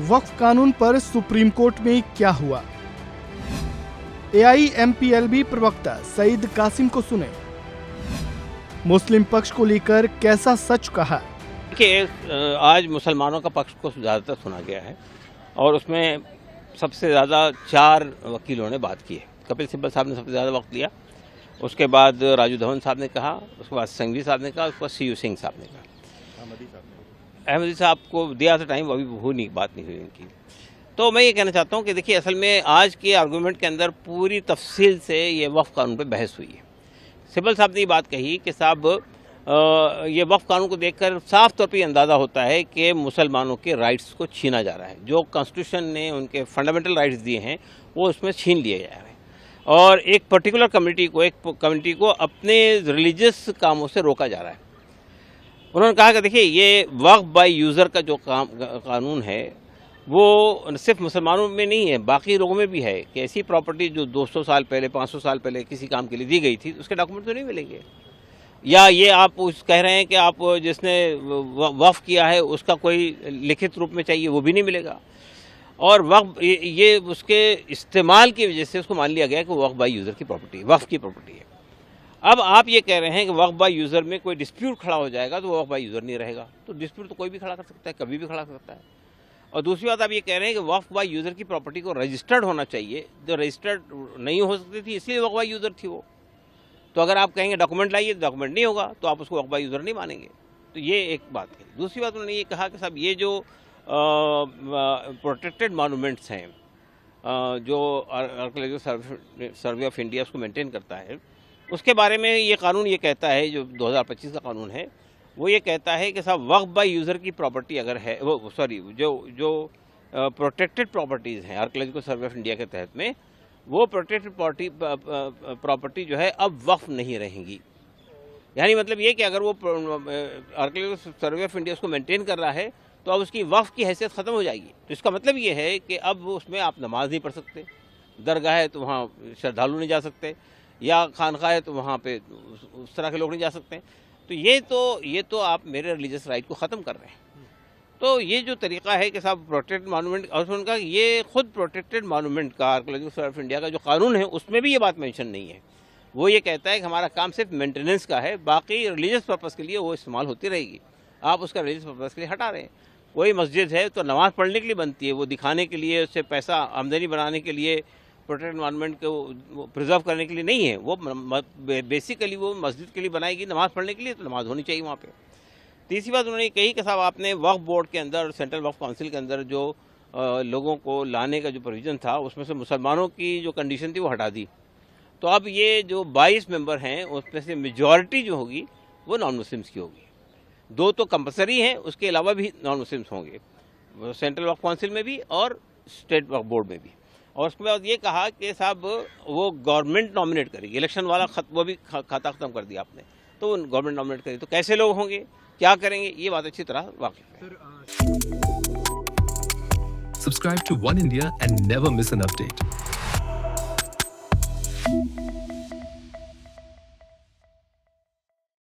वक्फ कानून पर supreme court में क्या हुआ? AIMPLB प्रवक्ता सईद कासिम को सुने। मुस्लिम पक्ष को लेकर कैसा सच कहा? देखिए, आज मुसलमानों का पक्ष को ज़्यादातर सुना गया है और उसमें सबसे ज़्यादा 4 वकीलों ने बात की है। कपिल सिब्बल साहब ने सबसे ज़्यादा वक्त लिया, उसके बाद राजू धवन साहब ने कहा, उसके बाद संघवी साहब ने कहा, उसके बाद CU सिंह साहब ने कहा। अहमदी साहब को दिया था टाइम, अभी बात नहीं हुई उनकी। तो मैं ये कहना चाहता हूँ कि देखिए, असल में आज के आर्गूमेंट के अंदर पूरी तफसील से ये वक्फ कानून पे बहस हुई है। सिब्बल साहब ने ये बात कही कि साहब ये वक्फ कानून को देखकर साफ तौर पे अंदाज़ा होता है कि मुसलमानों के राइट्स को छीना जा रहा है। जो कॉन्स्टिट्यूशन ने उनके फंडामेंटल राइट्स दिए हैं वो उसमें छीन लिए जा रहे हैं और एक पर्टिकुलर कम्युनिटी को अपने रिलीजियस कामों से रोका जा रहा है। उन्होंने कहा कि देखिए, ये वक्फ बाय यूज़र का जो कानून है वो सिर्फ मुसलमानों में नहीं है, बाकी लोगों में भी है कि ऐसी प्रॉपर्टी जो 200 साल पहले 500 साल पहले किसी काम के लिए दी गई थी, उसके डॉक्यूमेंट तो नहीं मिलेंगे। या ये आप कह रहे हैं कि आप जिसने वक्फ किया है उसका कोई लिखित रूप में चाहिए, वो भी नहीं मिलेगा। और वक्फ ये उसके इस्तेमाल की वजह से उसको मान लिया गया कि वक्फ बाय यूज़र की प्रॉपर्टी, वक्फ की प्रॉपर्टी है। अब आप ये कह रहे हैं कि वक्फ बाय यूज़र में कोई डिस्प्यूट खड़ा हो जाएगा तो वक्फ बाय यूज़र नहीं रहेगा। तो डिस्प्यूट तो कोई भी खड़ा कर सकता है, कभी भी खड़ा कर सकता है। और दूसरी बात, आप ये कह रहे हैं कि वक्फ बाय यूज़र की प्रॉपर्टी को रजिस्टर्ड होना चाहिए, जो रजिस्टर्ड नहीं हो सकती थी इसलिए वक्फ बाय यूज़र थी वो। तो अगर आप कहेंगे डॉक्यूमेंट लाइए, डॉक्यूमेंट नहीं होगा तो आप उसको वक्फ बाय यूज़र नहीं मानेंगे। तो ये एक बात है। दूसरी बात, उन्होंने ये कहा कि साहब ये जो प्रोटेक्टेड मॉन्यूमेंट्स हैं, जो आर्कियोलॉजिकल सर्वे ऑफ इंडिया उसको मेंटेन करता है, उसके बारे में ये कानून ये कहता है, जो 2025 का कानून है, वो ये कहता है कि साहब वक्फ बाय यूज़र की प्रॉपर्टी अगर है, जो प्रोटेक्टेड प्रॉपर्टीज़ हैं आर्कियोलॉजिकल सर्वे ऑफ इंडिया के तहत में, वो प्रोटेक्टेड प्रॉपर्टी जो है अब वक्फ नहीं रहेंगी। यानी मतलब ये कि अगर वो आर्कियोलॉजिकल सर्वे ऑफ इंडिया उसको मेंटेन कर रहा है तो अब उसकी वक्फ की हैसियत ख़त्म हो जाएगी। तो इसका मतलब ये है कि अब उसमें आप नमाज नहीं पढ़ सकते, दरगाह है तो वहाँ श्रद्धालु नहीं जा सकते, या खानका है तो वहाँ पे उस तरह के लोग नहीं जा सकते। तो ये तो आप मेरे रिलीजियस राइट को ख़त्म कर रहे हैं। तो ये जो तरीका है कि साहब प्रोटेक्टेड मॉन्यूमेंट, और उनका ये खुद प्रोटेक्टेड मॉन्यूमेंट का आर्कियोलॉजिकल सर्वे ऑफ इंडिया का जो कानून है उसमें भी ये बात मेंशन नहीं है। वो ये कहता है कि हमारा काम सिर्फ मेंटेनेंस का है, बाकी रिलीजियस पर्पज़ के लिए वो इस्तेमाल होती रहेगी। आप उसका रिलीजियस पर्पज़ के लिए हटा रहे हैं। कोई मस्जिद है तो नमाज़ पढ़ने के लिए बनती है, वो दिखाने के लिए, उससे पैसा आमदनी बनाने के लिए, प्रोटेक्टेड मॉन्यूमेंट को प्रिजर्व करने के लिए नहीं है। वो बेसिकली वो मस्जिद के लिए बनाएगी, नमाज़ पढ़ने के लिए, तो नमाज़ होनी चाहिए वहाँ पे। तीसरी बात उन्होंने कही कि साहब आपने वक्फ बोर्ड के अंदर, सेंट्रल वक्फ काउंसिल के अंदर जो लोगों को लाने का जो प्रोविज़न था, उसमें से मुसलमानों की जो कंडीशन थी वो हटा दी। तो अब ये जो 22 मेंबर हैं उसमें से मेजॉरिटी जो होगी वो नॉन मुस्लिम्स की होगी। 2 तो कंपलसरी हैं, उसके अलावा भी नॉन मुस्लिम्स होंगे, सेंट्रल वक्फ काउंसिल में भी और स्टेट वक्फ बोर्ड में भी। और उसके बाद ये कहा कि साहब वो गवर्नमेंट नॉमिनेट करेगी, इलेक्शन वाला वो भी खाता ख़त्म कर दिया आपने, तो गवर्नमेंट नॉमिनेट करेगी। तो कैसे लोग होंगे, क्या करेंगे, ये बात अच्छी तरह वाक़िफ़ है। Subscribe to One India and never miss an update.